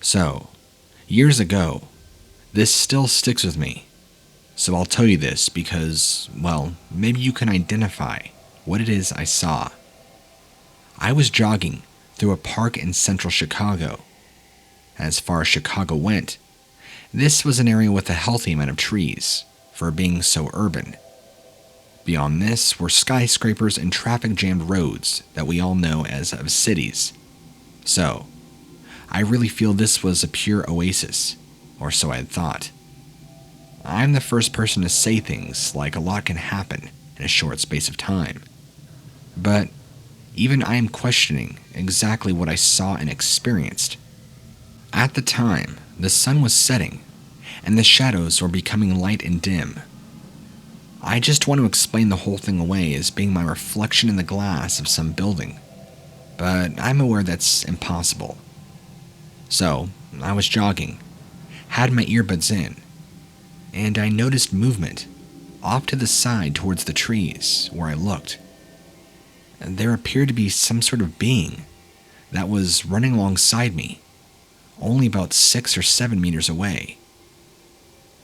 So, years ago, this still sticks with me. So I'll tell you this because, well, maybe you can identify what it is I saw. I was jogging through a park in central Chicago. As far as Chicago went, this was an area with a healthy amount of trees for being so urban. Beyond this were skyscrapers and traffic-jammed roads that we all know as of cities. So, I really feel this was a pure oasis, or so I had thought. I'm the first person to say things like a lot can happen in a short space of time. But even I am questioning exactly what I saw and experienced. At the time, the sun was setting, and the shadows were becoming light and dim. I just want to explain the whole thing away as being my reflection in the glass of some building, but I'm aware that's impossible. So, I was jogging, had my earbuds in, and I noticed movement off to the side towards the trees where I looked. There appeared to be some sort of being that was running alongside me, only about 6 or 7 meters away.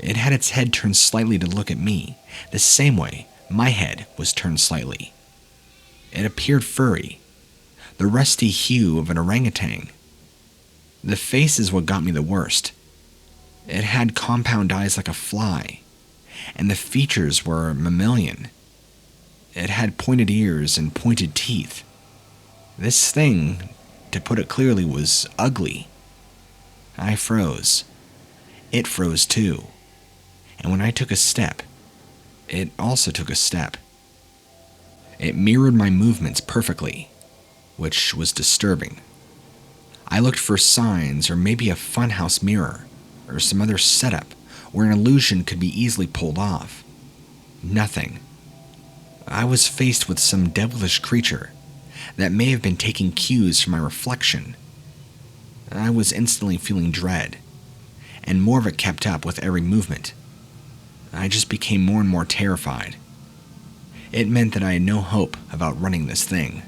It had its head turned slightly to look at me, the same way my head was turned slightly. It appeared furry, the rusty hue of an orangutan. The face is what got me the worst. It had compound eyes like a fly, and the features were mammalian. It had pointed ears and pointed teeth. This thing, to put it clearly, was ugly. I froze. It froze too. And when I took a step, it also took a step. It mirrored my movements perfectly, which was disturbing. I looked for signs or maybe a funhouse mirror or some other setup where an illusion could be easily pulled off. Nothing. I was faced with some devilish creature that may have been taking cues from my reflection. I was instantly feeling dread, and more of it kept up with every movement. I just became more and more terrified. It meant that I had no hope of outrunning this thing.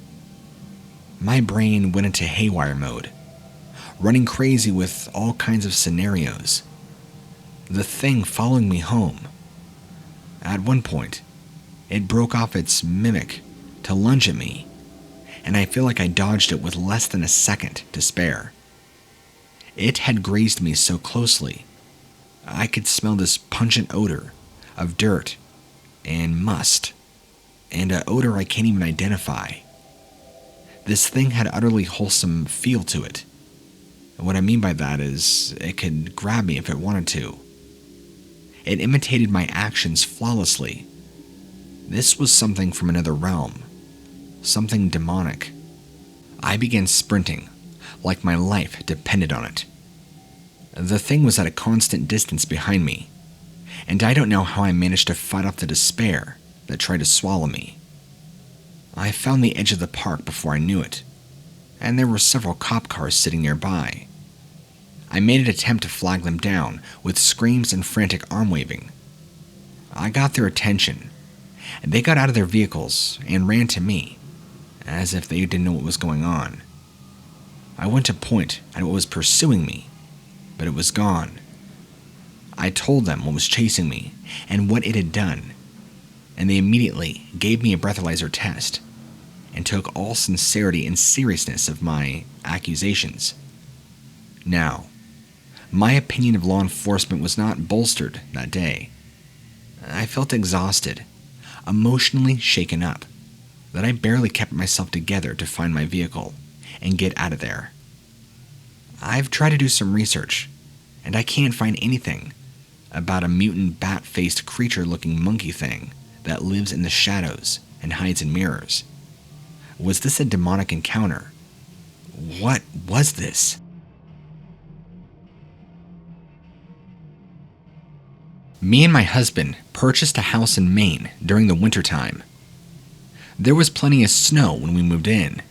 My brain went into haywire mode, running crazy with all kinds of scenarios. The thing following me home. At one point, it broke off its mimic to lunge at me, and I feel like I dodged it with less than a second to spare. It had grazed me so closely, I could smell this pungent odor of dirt and must, and an odor I can't even identify. This thing had utterly wholesome feel to it. And what I mean by that is it could grab me if it wanted to. It imitated my actions flawlessly. This was something from another realm, something demonic. I began sprinting, like my life depended on it. The thing was at a constant distance behind me, and I don't know how I managed to fight off the despair that tried to swallow me. I found the edge of the park before I knew it, and there were several cop cars sitting nearby. I made an attempt to flag them down with screams and frantic arm waving. I got their attention, and they got out of their vehicles and ran to me, as if they didn't know what was going on. I went to point at what was pursuing me, but it was gone. I told them what was chasing me and what it had done, and they immediately gave me a breathalyzer test and took all sincerity and seriousness of my accusations. Now, my opinion of law enforcement was not bolstered that day. I felt exhausted, emotionally shaken up, that I barely kept myself together to find my vehicle and get out of there. I've tried to do some research, and I can't find anything about a mutant bat-faced creature-looking monkey thing that lives in the shadows and hides in mirrors. Was this a demonic encounter? What was this? Me and my husband purchased a house in Maine during the wintertime. There was plenty of snow when we moved in,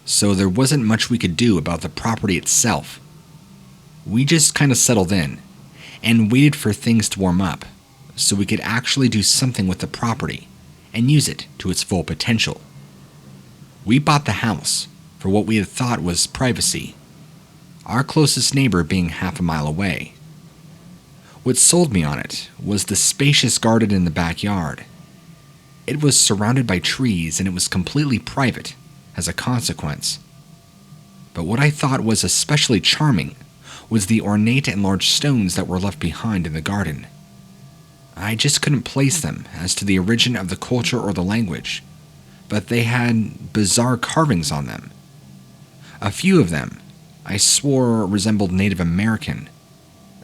so there wasn't much we could do about the property itself. We just kind of settled in and waited for things to warm up so we could actually do something with the property and use it to its full potential. We bought the house for what we had thought was privacy. our closest neighbor being half a mile away. What sold me on it was the spacious garden in the backyard. It was surrounded by trees and it was completely private as a consequence. But what I thought was especially charming was the ornate and large stones that were left behind in the garden. I just couldn't place them as to the origin of the culture or the language, but they had bizarre carvings on them. A few of them I swore resembled Native American,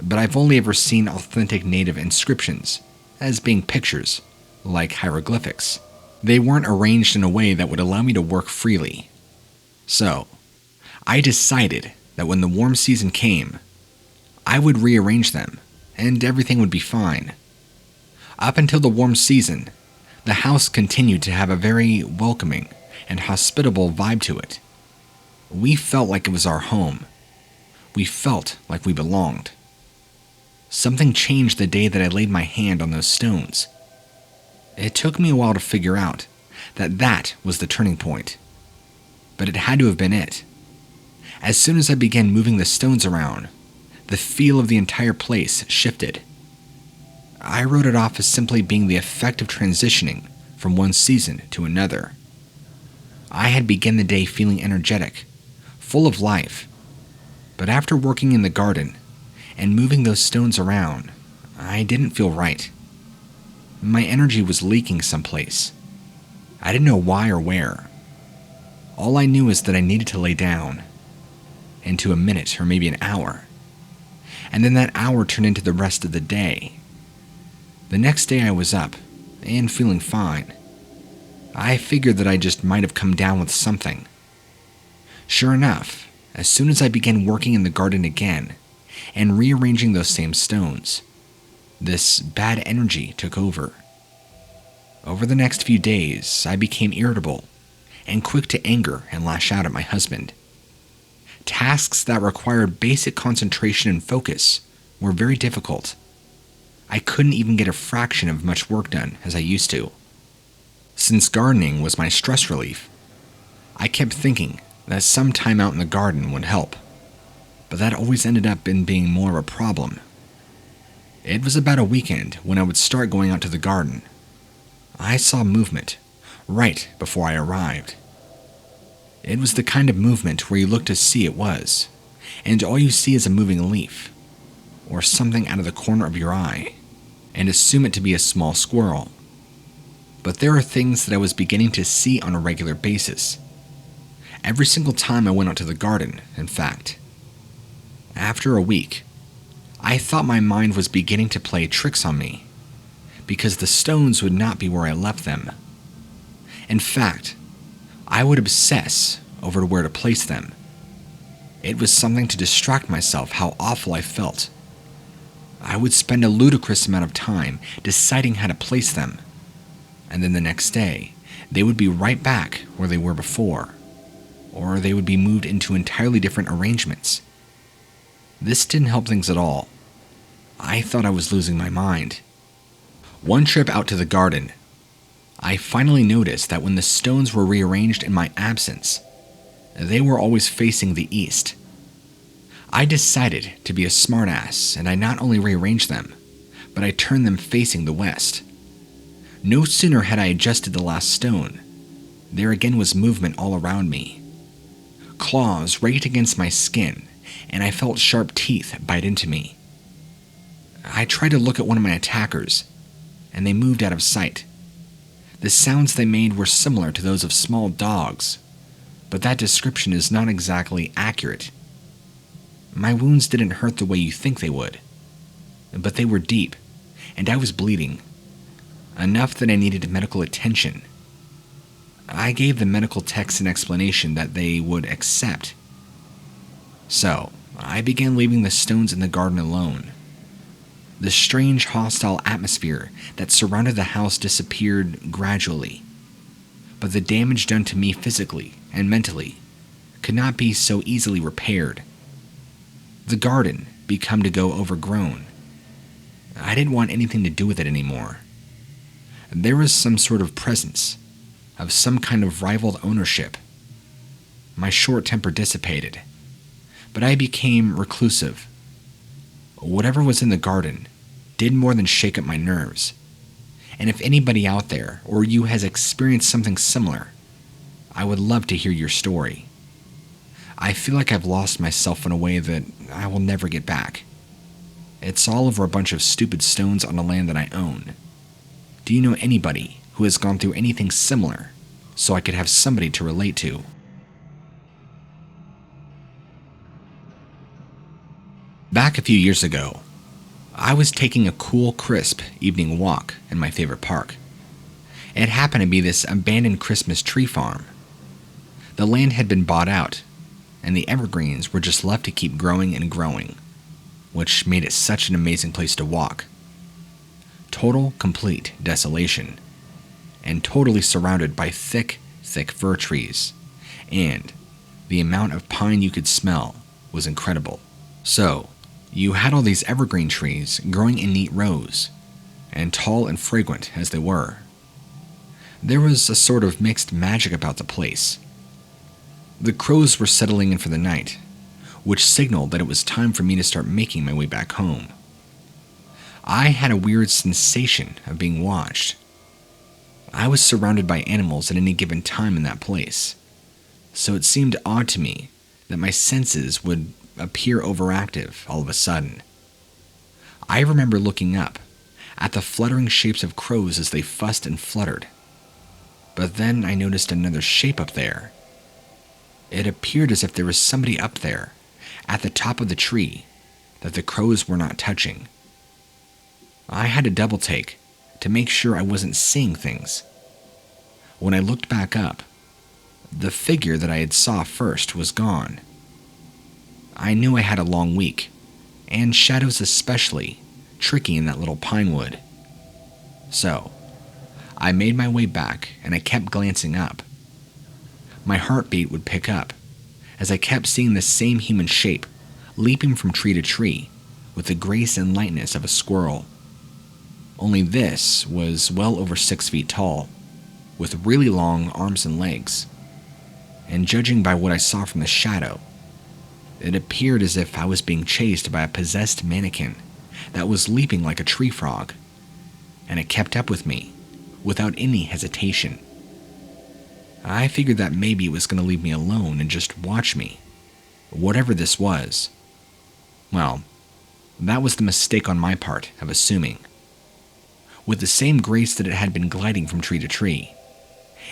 but I've only ever seen authentic native inscriptions as being pictures, like hieroglyphics. They weren't arranged in a way that would allow me to work freely. So, I decided that when the warm season came, I would rearrange them and everything would be fine. Up until the warm season, the house continued to have a very welcoming and hospitable vibe to it. We felt like it was our home. We felt like we belonged. Something changed the day that I laid my hand on those stones. It took me a while to figure out that that was the turning point, but it had to have been it. As soon as I began moving the stones around, the feel of the entire place shifted. I wrote it off as simply being the effect of transitioning from one season to another. I had begun the day feeling energetic, full of life, but after working in the garden and moving those stones around, I didn't feel right. My energy was leaking someplace. I didn't know why or where. All I knew is that I needed to lay down, into a minute or maybe an hour, and then that hour turned into the rest of the day. The next day I was up and feeling fine. I figured that I just might have come down with something. Sure enough, as soon as I began working in the garden again and rearranging those same stones, this bad energy took over. Over the next few days, I became irritable and quick to anger and lash out at my husband. Tasks that required basic concentration and focus were very difficult. I couldn't even get a fraction of much work done as I used to. Since gardening was my stress relief, I kept thinking that some time out in the garden would help, but that always ended up in being more of a problem. It was about a weekend when I would start going out to the garden. I saw movement right before I arrived. It was the kind of movement where you look to see it was, and all you see is a moving leaf, or something out of the corner of your eye, and assume it to be a small squirrel. But there are things that I was beginning to see on a regular basis. Every single time I went out to the garden, in fact. After a week, I thought my mind was beginning to play tricks on me, because the stones would not be where I left them. In fact, I would obsess over where to place them. It was something to distract myself how awful I felt. I would spend a ludicrous amount of time deciding how to place them, and then the next day, they would be right back where they were before, or they would be moved into entirely different arrangements. This didn't help things at all. I thought I was losing my mind. One trip out to the garden, I finally noticed that when the stones were rearranged in my absence, they were always facing the east. I decided to be a smartass, and I not only rearranged them, but I turned them facing the west. No sooner had I adjusted the last stone, there again was movement all around me. Claws raked against my skin, and I felt sharp teeth bite into me. I tried to look at one of my attackers, and they moved out of sight. The sounds they made were similar to those of small dogs, but that description is not exactly accurate. My wounds didn't hurt the way you think they would, but they were deep, and I was bleeding, enough that I needed medical attention. I gave the medical techs an explanation that they would accept. So, I began leaving the stones in the garden alone. The strange hostile atmosphere that surrounded the house disappeared gradually, but the damage done to me physically and mentally could not be so easily repaired. The garden became to go overgrown. I didn't want anything to do with it anymore. There was some sort of presence, of some kind of rivaled ownership. My short temper dissipated, but I became reclusive. Whatever was in the garden did more than shake up my nerves. And if anybody out there or you has experienced something similar, I would love to hear your story. I feel like I've lost myself in a way that I will never get back. It's all over a bunch of stupid stones on the land that I own. Do you know anybody who has gone through anything similar so I could have somebody to relate to? Back a few years ago, I was taking a cool, crisp evening walk in my favorite park. It happened to be this abandoned Christmas tree farm. The land had been bought out, and the evergreens were just left to keep growing and growing, which made it such an amazing place to walk. Total, complete desolation, and totally surrounded by thick, thick fir trees, and the amount of pine you could smell was incredible. So, you had all these evergreen trees growing in neat rows, and tall and fragrant as they were. There was a sort of mixed magic about the place. The crows were settling in for the night, which signaled that it was time for me to start making my way back home. I had a weird sensation of being watched. I was surrounded by animals at any given time in that place, so it seemed odd to me that my senses would appear overactive all of a sudden. I remember looking up at the fluttering shapes of crows as they fussed and fluttered. But then I noticed another shape up there. It appeared as if there was somebody up there, at the top of the tree, that the crows were not touching. I had a double take to make sure I wasn't seeing things. When I looked back up, the figure that I had saw first was gone. I knew I had a long week, and shadows especially tricky in that little pine wood. So, I made my way back and I kept glancing up. My heartbeat would pick up as I kept seeing the same human shape leaping from tree to tree with the grace and lightness of a squirrel. Only this was well over 6 feet tall, with really long arms and legs. And judging by what I saw from the shadow, it appeared as if I was being chased by a possessed mannequin that was leaping like a tree frog, and it kept up with me without any hesitation. I figured that maybe it was going to leave me alone and just watch me, whatever this was. Well, that was the mistake on my part of assuming. With the same grace that it had been gliding from tree to tree,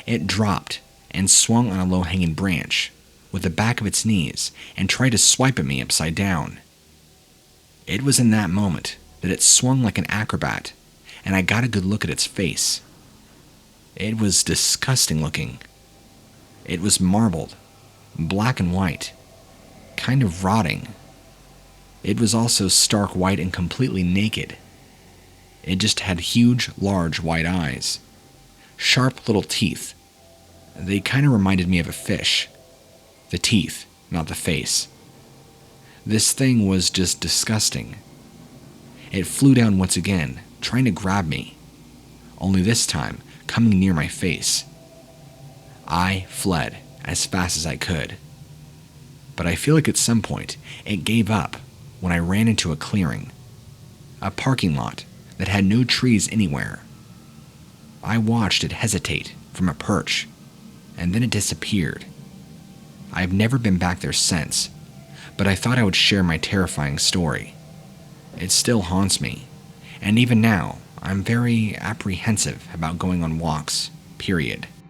it dropped and swung on a low-hanging branch with the back of its knees and tried to swipe at me upside down. It was in that moment that it swung like an acrobat, and I got a good look at its face. It was disgusting looking. It was marbled, black and white, kind of rotting. It was also stark white and completely naked. It just had huge, large, white eyes, sharp little teeth. They kind of reminded me of a fish. The teeth, not the face. This thing was just disgusting. It flew down once again, trying to grab me, only this time coming near my face. I fled as fast as I could, but I feel like at some point it gave up when I ran into a clearing, a parking lot that had no trees anywhere. I watched it hesitate from a perch, and then it disappeared. I've never been back there since, but I thought I would share my terrifying story. It still haunts me, and even now, I'm very apprehensive about going on walks, period.